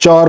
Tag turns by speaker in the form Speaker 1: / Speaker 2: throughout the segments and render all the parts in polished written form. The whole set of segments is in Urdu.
Speaker 1: 4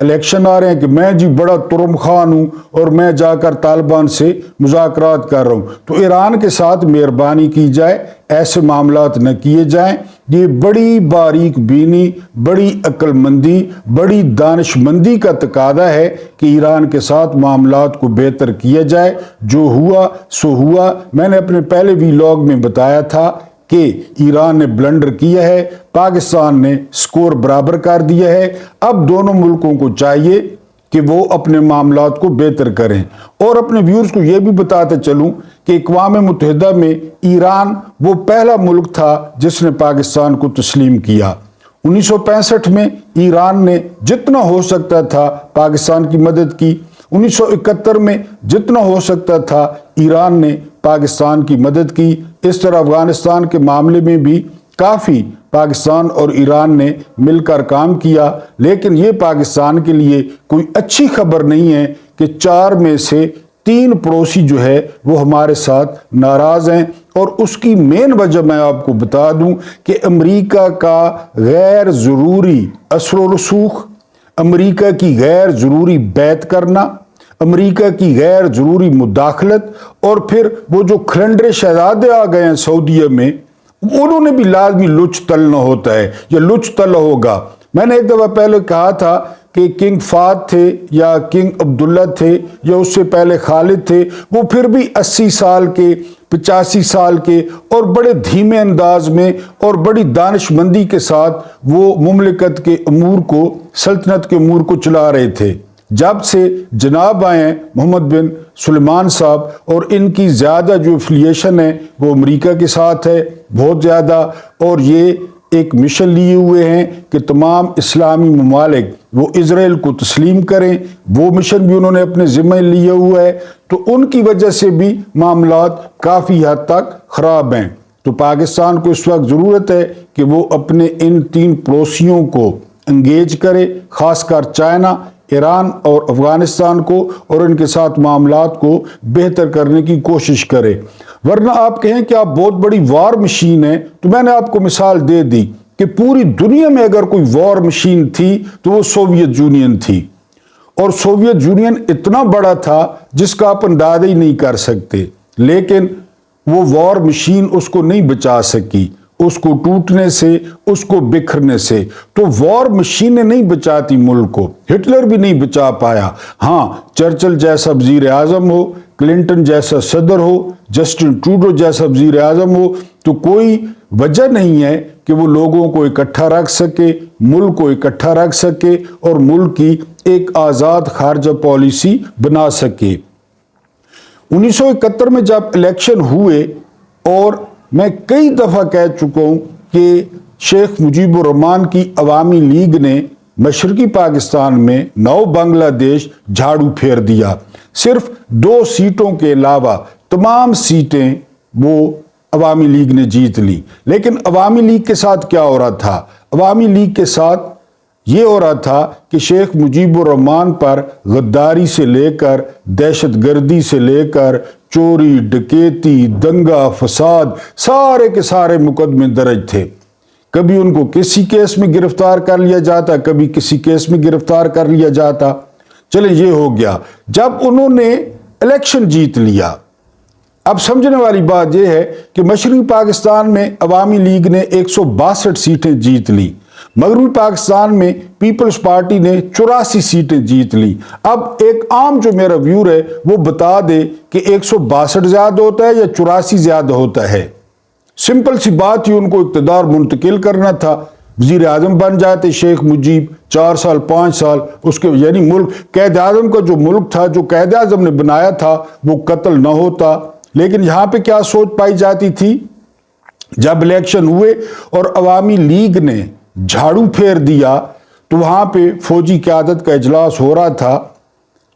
Speaker 1: الیکشن آ رہے ہیں کہ میں جی بڑا ترم خان ہوں اور میں جا کر طالبان سے مذاکرات کر رہا ہوں، تو ایران کے ساتھ مہربانی کی جائے ایسے معاملات نہ کیے جائیں۔ یہ بڑی باریک بینی، بڑی عقل مندی، بڑی دانش مندی کا تقاضا ہے کہ ایران کے ساتھ معاملات کو بہتر کیا جائے۔ جو ہوا سو ہوا۔ میں نے اپنے پہلے ویلاگ میں بتایا تھا کہ ایران نے بلنڈر کیا ہے، پاکستان نے سکور برابر کر دیا ہے۔ اب دونوں ملکوں کو چاہیے کہ وہ اپنے معاملات کو بہتر کریں۔ اور اپنے ویورز کو یہ بھی بتاتے چلوں کہ اقوام متحدہ میں ایران وہ پہلا ملک تھا جس نے پاکستان کو تسلیم کیا۔ 1965 میں ایران نے جتنا ہو سکتا تھا پاکستان کی مدد کی۔ 1971 میں جتنا ہو سکتا تھا ایران نے پاکستان کی مدد کی۔ اس طرح افغانستان کے معاملے میں بھی کافی پاکستان اور ایران نے مل کر کام کیا، لیکن یہ پاکستان کے لیے کوئی اچھی خبر نہیں ہے کہ 4 میں سے 3 پڑوسی جو ہے وہ ہمارے ساتھ ناراض ہیں۔ اور اس کی مین وجہ میں آپ کو بتا دوں کہ امریکہ کا غیر ضروری اثر و رسوخ، امریکہ کی غیر ضروری بیعت کرنا، امریکہ کی غیر ضروری مداخلت، اور پھر وہ جو کھلنڈرے شہزادے آ گئے ہیں سعودیہ میں، انہوں نے بھی لازمی لچ تلنا ہوتا ہے یا لچ تل ہوگا۔ میں نے ایک دفعہ پہلے کہا تھا کہ کنگ فہد تھے یا کنگ عبداللہ تھے یا اس سے پہلے خالد تھے، وہ پھر بھی 80 سال کے 85 سال کے اور بڑے دھیمے انداز میں اور بڑی دانش مندی کے ساتھ وہ مملکت کے امور کو، سلطنت کے امور کو چلا رہے تھے۔ جب سے جناب آئے ہیں محمد بن سلمان صاحب، اور ان کی زیادہ جو افیلیشن ہے وہ امریکہ کے ساتھ ہے بہت زیادہ، اور یہ ایک مشن لیے ہوئے ہیں کہ تمام اسلامی ممالک وہ اسرائیل کو تسلیم کریں، وہ مشن بھی انہوں نے اپنے ذمہ لیا ہوا ہے، تو ان کی وجہ سے بھی معاملات کافی حد تک خراب ہیں۔ تو پاکستان کو اس وقت ضرورت ہے کہ وہ اپنے ان 3 پڑوسیوں کو انگیج کرے، خاص کر چائنا، ایران اور افغانستان کو، اور ان کے ساتھ معاملات کو بہتر کرنے کی کوشش کرے۔ ورنہ آپ کہیں کہ آپ بہت بڑی وار مشین ہیں، تو میں نے آپ کو مثال دے دی کہ پوری دنیا میں اگر کوئی وار مشین تھی تو وہ سوویت یونین تھی، اور سوویت یونین اتنا بڑا تھا جس کا آپ اندازہ ہی نہیں کر سکتے، لیکن وہ وار مشین اس کو نہیں بچا سکی، اس کو ٹوٹنے سے، اس کو بکھرنے سے۔ تو وار مشینیں نہیں بچاتی ملک کو، ہٹلر بھی نہیں بچا پایا۔ ہاں، چرچل جیسا وزیر اعظم ہو، کلنٹن جیسا صدر ہو، جسٹن ٹروڈو جیسا وزیر اعظم ہو، تو کوئی وجہ نہیں ہے کہ وہ لوگوں کو اکٹھا رکھ سکے، ملک کو اکٹھا رکھ سکے اور ملک کی ایک آزاد خارجہ پالیسی بنا سکے۔ 1971 میں جب الیکشن ہوئے، اور میں کئی دفعہ کہہ چکا ہوں کہ شیخ مجیب الرحمان کی عوامی لیگ نے مشرقی پاکستان میں نو بنگلہ دیش جھاڑو پھیر دیا۔ صرف 2 سیٹوں کے علاوہ تمام سیٹیں وہ عوامی لیگ نے جیت لی۔ لیکن عوامی لیگ کے ساتھ کیا ہو رہا تھا؟ عوامی لیگ کے ساتھ یہ ہو رہا تھا کہ شیخ مجیب الرحمان پر غداری سے لے کر، دہشت گردی سے لے کر، چوری ڈکیتی، دنگا فساد، سارے کے سارے مقدمے درج تھے۔ کبھی ان کو کسی کیس میں گرفتار کر لیا جاتا، کبھی کسی کیس میں گرفتار کر لیا جاتا۔ چلیں یہ ہو گیا۔ جب انہوں نے الیکشن جیت لیا، اب سمجھنے والی بات یہ ہے کہ مشرقی پاکستان میں عوامی لیگ نے 162 سیٹیں جیت لی، مغربی پاکستان میں پیپلز پارٹی نے 84 سیٹیں جیت لی۔ اب ایک عام جو میرا ویور ہے وہ بتا دے کہ 162 زیادہ ہوتا ہے یا 84 زیادہ ہوتا ہے۔ سمپل سی بات ہی، ان کو اقتدار منتقل کرنا تھا، وزیر اعظم بن جاتے شیخ مجیب، 4 سال 5 سال اس کے، یعنی ملک قائد اعظم کا جو ملک تھا، جو قائد اعظم نے بنایا تھا، وہ قتل نہ ہوتا۔ لیکن یہاں پہ کیا سوچ پائی جاتی تھی؟ جب الیکشن ہوئے اور عوامی لیگ نے جھاڑو پھیر دیا، تو وہاں پہ فوجی قیادت کا اجلاس ہو رہا تھا،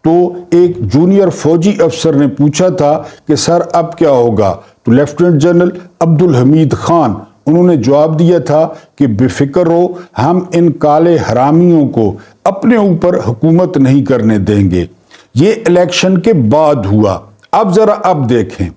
Speaker 1: تو ایک جونیئر فوجی افسر نے پوچھا تھا کہ سر اب کیا ہوگا؟ تو لیفٹیننٹ جنرل عبدالحمید خان، انہوں نے جواب دیا تھا کہ بے فکر ہو، ہم ان کالے حرامیوں کو اپنے اوپر حکومت نہیں کرنے دیں گے۔ یہ الیکشن کے بعد ہوا۔ اب ذرا اب دیکھیں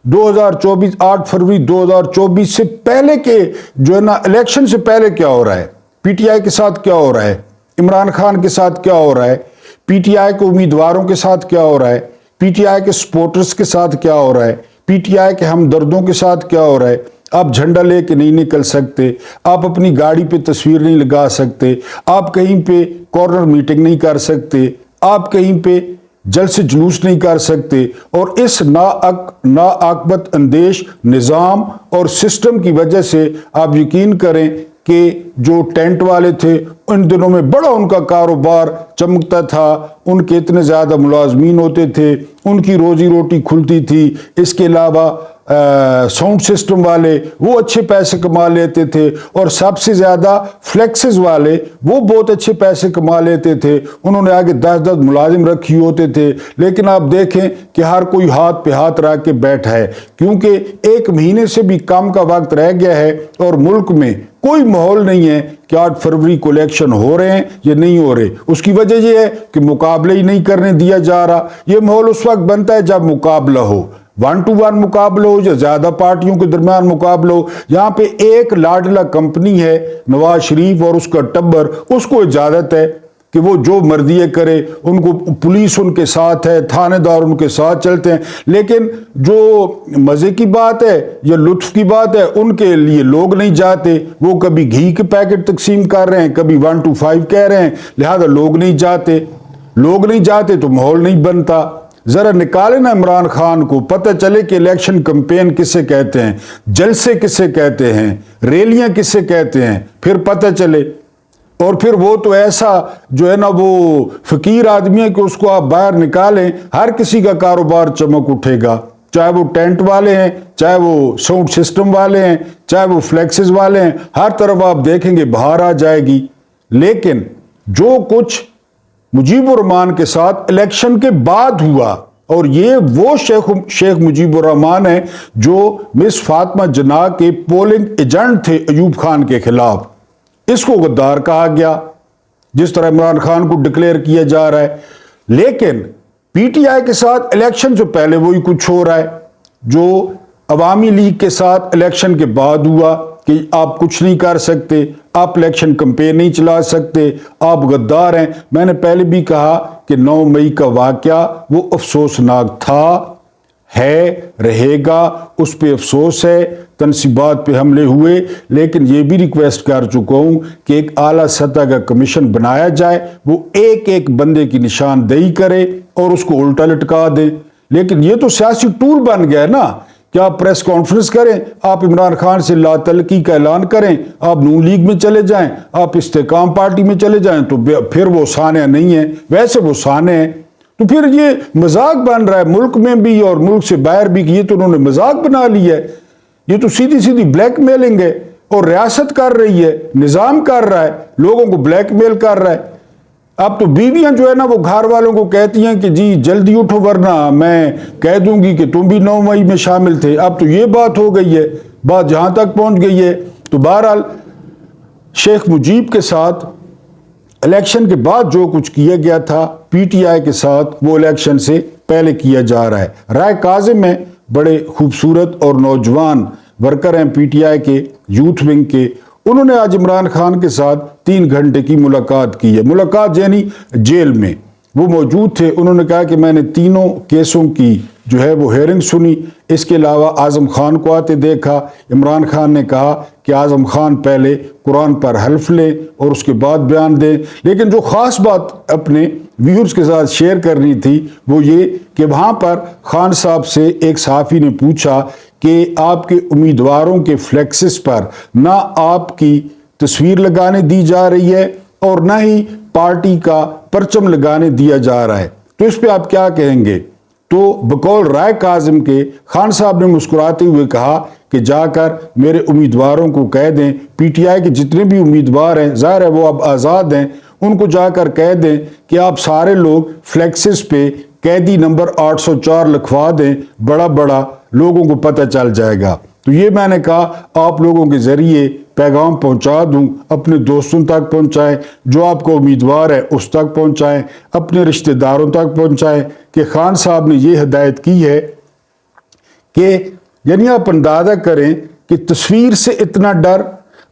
Speaker 1: 2024، 8 فروری 2024 سے پہلے کے جو ہے نا، الیکشن سے پہلے کیا ہو رہا ہے، پی ٹی آئی کے ساتھ کیا ہو رہا ہے؟ عمران خان کے ساتھ کیا ہو رہا ہے، پی ٹی آئی کے امیدواروں کے ساتھ کیا ہو رہا ہے، پی ٹی آئی کے سپورٹرز کے ساتھ کیا ہو رہا ہے، پی ٹی آئی کے ہمدردوں کے ساتھ کیا ہو رہا ہے۔ آپ جھنڈا لے کے نہیں نکل سکتے، آپ اپنی گاڑی پہ تصویر نہیں لگا سکتے، آپ کہیں پہ کارنر میٹنگ نہیں کر سکتے، آپ کہیں پہ جلسے جلوس نہیں کر سکتے، اور اس ناعاقبت اندیش نظام اور سسٹم کی وجہ سے آپ یقین کریں کہ جو ٹینٹ والے تھے ان دنوں میں بڑا ان کا کاروبار چمکتا تھا، ان کے اتنے زیادہ ملازمین ہوتے تھے، ان کی روزی روٹی کھلتی تھی۔ اس کے علاوہ ساؤنڈ سسٹم والے وہ اچھے پیسے کما لیتے تھے، اور سب سے زیادہ فلیکسز والے وہ بہت اچھے پیسے کما لیتے تھے، انہوں نے آگے 10 ملازم رکھی ہوتے تھے۔ لیکن آپ دیکھیں کہ ہر کوئی ہاتھ پہ ہاتھ رکھ کے بیٹھا ہے، کیونکہ 1 مہینے سے بھی کم کا وقت رہ گیا ہے اور ملک میں کوئی ماحول نہیں ہے کہ 8 فروری کو الیکشن ہو رہے ہیں یا نہیں ہو رہے۔ اس کی وجہ یہ ہے کہ مقابلہ ہی نہیں کرنے دیا جا رہا۔ یہ ماحول اس وقت بنتا ہے جب مقابلہ ہو، 1 to 1 مقابلہ ہو یا زیادہ پارٹیوں کے درمیان مقابلہ ہو۔ یہاں پہ ایک لاڈلا کمپنی ہے نواز شریف اور اس کا ٹبر، اس کو اجازت ہے کہ وہ جو مرضی کرے، ان کو پولیس ان کے ساتھ ہے، تھانے دار ان کے ساتھ چلتے ہیں۔ لیکن جو مزے کی بات ہے یا لطف کی بات ہے، ان کے لیے لوگ نہیں جاتے، وہ کبھی گھی کے پیکٹ تقسیم کر رہے ہیں، کبھی 1 to 5 کہہ رہے ہیں، لہذا لوگ نہیں جاتے۔ لوگ نہیں جاتے تو ماحول نہیں بنتا۔ ذرا نکالے نا عمران خان کو، پتہ چلے کہ الیکشن کمپین کسے کہتے ہیں، جلسے کسے کہتے ہیں، ریلیاں کسے کہتے ہیں، پھر پتہ چلے۔ اور پھر وہ تو ایسا جو ہے نا وہ فقیر آدمی ہے کہ اس کو آپ باہر نکالیں، ہر کسی کا کاروبار چمک اٹھے گا، چاہے وہ ٹینٹ والے ہیں، چاہے وہ ساؤنڈ سسٹم والے ہیں، چاہے وہ فلیکسز والے ہیں، ہر طرف آپ دیکھیں گے بہار آ جائے گی۔ لیکن جو کچھ مجیب الرحمان کے ساتھ الیکشن کے بعد ہوا، اور یہ وہ شیخ مجیب الرحمان ہیں جو مس فاطمہ جناح کے پولنگ ایجنٹ تھے ایوب خان کے خلاف، اس کو غدار کہا گیا، جس طرح عمران خان کو ڈکلیئر کیا جا رہا ہے۔ لیکن پی ٹی آئی کے ساتھ الیکشن سے پہلے وہی کچھ ہو رہا ہے جو عوامی لیگ کے ساتھ الیکشن کے بعد ہوا، کہ آپ کچھ نہیں کر سکتے، آپ الیکشن کمپین نہیں چلا سکتے، آپ غدار ہیں۔ میں نے پہلے بھی کہا کہ 9 مئی کا واقعہ وہ افسوسناک تھا، ہے، رہے گا، اس پہ افسوس ہے، تنصیبات پہ حملے ہوئے، لیکن یہ بھی ریکویسٹ کر چکا ہوں کہ ایک اعلیٰ سطح کا کمیشن بنایا جائے، وہ ایک بندے کی نشاندہی کرے اور اس کو الٹا لٹکا دے۔ لیکن یہ تو سیاسی ٹول بن گیا ہے نا کہ آپ پریس کانفرنس کریں، آپ عمران خان سے لا تعلقی کا اعلان کریں، آپ نون لیگ میں چلے جائیں، آپ استحکام پارٹی میں چلے جائیں، تو پھر وہ سانحہ نہیں ہے، ویسے وہ سانحہ ہے۔ تو پھر یہ مذاق بن رہا ہے ملک میں بھی اور ملک سے باہر بھی، کہ یہ تو انہوں نے مذاق بنا لیا ہے، یہ تو سیدھی بلیک میلنگ ہے، اور ریاست کر رہی ہے، نظام کر رہا ہے، لوگوں کو بلیک میل کر رہا ہے۔ اب تو بیویاں جو ہے نا وہ گھر والوں کو کہتی ہیں کہ جی جلدی اٹھو ورنہ میں کہہ دوں گی کہ تم بھی 9 مئی میں شامل تھے۔ اب تو یہ بات ہو گئی ہے، بات جہاں تک پہنچ گئی ہے۔ تو بہرحال شیخ مجیب کے ساتھ الیکشن کے بعد جو کچھ کیا گیا تھا پی ٹی آئی کے ساتھ، وہ الیکشن سے پہلے کیا جا رہا ہے۔ رائے کاظم میں بڑے خوبصورت اور نوجوان ورکر ہیں پی ٹی آئی کے یوتھ ونگ کے، انہوں نے آج عمران خان کے ساتھ 3 گھنٹے کی ملاقات کی ہے۔ ملاقات یعنی جیل میں وہ موجود تھے، انہوں نے کہا کہ میں نے تینوں کیسوں کی جو ہے وہ ہیئرنگ سنی، اس کے علاوہ اعظم خان کو آتے دیکھا۔ عمران خان نے کہا کہ اعظم خان پہلے قرآن پر حلف لیں اور اس کے بعد بیان دیں، لیکن جو خاص بات اپنے ویورز کے ساتھ شیئر کرنی تھی وہ یہ کہ وہاں پر خان صاحب سے ایک صحافی نے پوچھا کہ آپ کے امیدواروں کے فلیکسز پر نہ آپ کی تصویر لگانے دی جا رہی ہے اور نہ ہی پارٹی کا پرچم لگانے دیا جا رہا ہے، تو اس پہ آپ کیا کہیں گے؟ تو بقول رائے کاظم کے خان صاحب نے مسکراتے ہوئے کہا کہ جا کر میرے امیدواروں کو کہہ دیں، پی ٹی آئی کے جتنے بھی امیدوار ہیں، ظاہر ہے وہ اب آزاد ہیں، ان کو جا کر کہہ دیں کہ آپ سارے لوگ فلیکسز پہ قیدی نمبر 804 لکھوا دیں، بڑا لوگوں کو پتہ چل جائے گا۔ تو یہ میں نے کہا آپ لوگوں کے ذریعے پیغام پہنچا دوں، اپنے دوستوں تک پہنچائیں، جو آپ کو امیدوار ہے اس تک پہنچائیں، اپنے رشتہ داروں تک پہنچائیں کہ خان صاحب نے یہ ہدایت کی ہے کہ یعنی آپ اندازہ کریں کہ تصویر سے اتنا ڈر،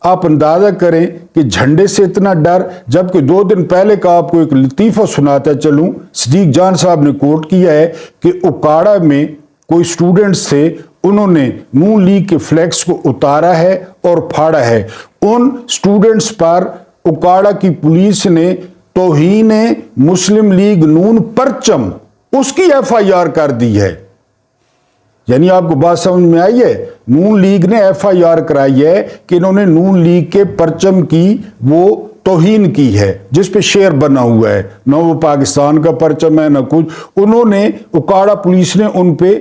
Speaker 1: آپ اندازہ کریں کہ جھنڈے سے اتنا ڈر، جبکہ 2 دن پہلے کا آپ کو ایک لطیفہ سناتا چلوں، صدیق جان صاحب نے کوٹ کیا ہے کہ اکاڑا میں کوئی سٹوڈنٹس تھے، انہوں نے نون لیگ کے فلیکس کو اتارا ہے اور پھاڑا ہے۔ ان سٹوڈنٹس پر اکاڑا کی پولیس نے توہین مسلم لیگ نون پرچم اس کی ایف آئی آر کر دی ہے۔ یعنی آپ کو بات سمجھ میں آئی ہے، نون لیگ نے ایف آئی آر کرائی ہے کہ انہوں نے نون لیگ کے پرچم کی وہ توہین کی ہے، جس پہ شیر بنا ہوا ہے، نہ وہ پاکستان کا پرچم ہے نہ کچھ۔ انہوں نے اکاڑا پولیس نے ان پہ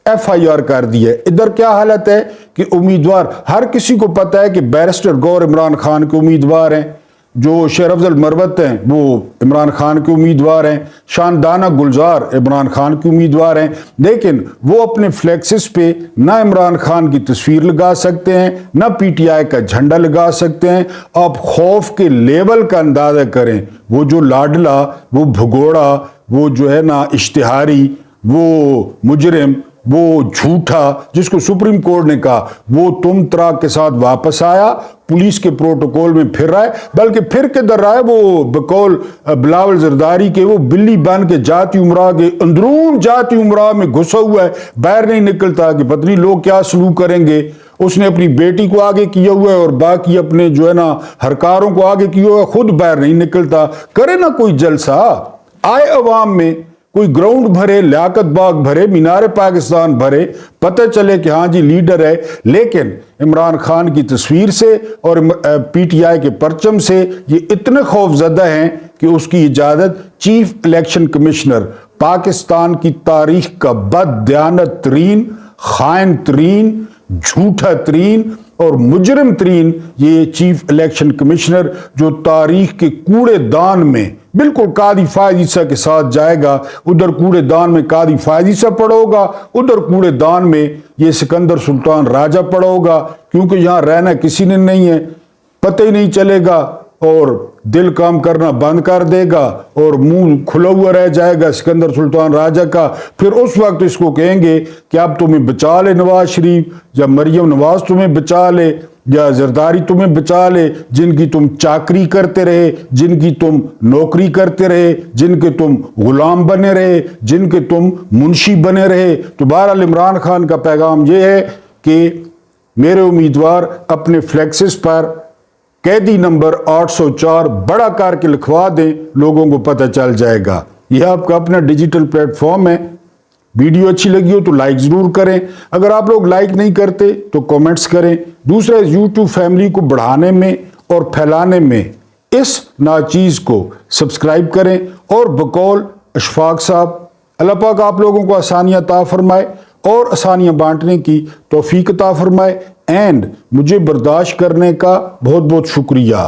Speaker 1: ایف آئی آر کر دی ہے۔ ادھر کیا حالت ہے کہ امیدوار، ہر کسی کو پتا ہے کہ بیرسٹر گور عمران خان کے امیدوار ہیں، جو شیر افضل مروت ہیں وہ عمران خان کے امیدوار ہیں، شاندانہ گلزار عمران خان کے امیدوار ہیں، لیکن وہ اپنے فلیکسز پہ نہ عمران خان کی تصویر لگا سکتے ہیں نہ پی ٹی آئی کا جھنڈا لگا سکتے ہیں۔ آپ خوف کے لیول کا اندازہ کریں، وہ جو لاڈلا، وہ بھگوڑا، وہ جو ہے نا اشتہاری، وہ مجرم، وہ جھوٹا جس کو سپریم کورٹ نے کہا وہ تم طراق کے ساتھ واپس آیا، پولیس کے پروٹوکول میں پھر رہا ہے، بلکہ پھر کدھر رہا ہے، وہ بقول بلاول زرداری کے وہ بلی بن کے جاتی امراء کے اندرون جاتی امراء میں گھسا ہوا ہے، باہر نہیں نکلتا کہ پتہ نہیں لوگ کیا سلوک کریں گے۔ اس نے اپنی بیٹی کو آگے کیا ہوا ہے اور باقی اپنے جو ہے نا ہرکاروں کو آگے کیا ہوا ہے، خود باہر نہیں نکلتا۔ کرے نا کوئی جلسہ، آئے عوام میں، کوئی گراؤنڈ بھرے، لیاقت باغ بھرے، مینار پاکستان بھرے، پتہ چلے کہ ہاں جی لیڈر ہے۔ لیکن عمران خان کی تصویر سے اور پی ٹی آئی کے پرچم سے یہ اتنے خوف زدہ ہیں کہ اس کی اجازت چیف الیکشن کمشنر، پاکستان کی تاریخ کا بد دیانت ترین، خائن ترین، جھوٹا ترین اور مجرم ترین یہ چیف الیکشن کمشنر، جو تاریخ کے کوڑے دان میں بالکل قاضی فائز عیسیٰ کے ساتھ جائے گا، ادھر کوڑے دان میں قاضی فائز عیسیٰ پڑا ہوگا، ادھر کوڑے دان میں یہ سکندر سلطان راجہ پڑا ہوگا، کیونکہ یہاں رہنا کسی نے نہیں ہے، پتہ ہی نہیں چلے گا اور دل کام کرنا بند کر دے گا اور منہ کھلا ہوا رہ جائے گا سکندر سلطان راجہ کا۔ پھر اس وقت اس کو کہیں گے کہ اب تمہیں بچا لے نواز شریف، یا مریم نواز تمہیں بچا لے، یا زرداری تمہیں بچا لے، جن کی تم چاکری کرتے رہے، جن کی تم نوکری کرتے رہے، جن کے تم غلام بنے رہے، جن کے تم منشی بنے رہے۔ تو بہرحال عمران خان کا پیغام یہ ہے کہ میرے امیدوار اپنے فلیکسز پر قیدی نمبر 804 بڑا کر کے لکھوا دیں، لوگوں کو پتہ چل جائے گا۔ یہ آپ کا اپنا ڈیجیٹل پلیٹ فارم ہے۔ ویڈیو اچھی لگی ہو تو لائک ضرور کریں، اگر آپ لوگ لائک نہیں کرتے تو کومنٹس کریں۔ دوسرا، یوٹیوب فیملی کو بڑھانے میں اور پھیلانے میں اس ناچیز کو سبسکرائب کریں، اور بقول اشفاق صاحب، اللہ پاک آپ لوگوں کو آسانیاں عطا فرمائے اور آسانیاں بانٹنے کی توفیق عطا فرمائے، اینڈ مجھے برداشت کرنے کا بہت بہت شکریہ۔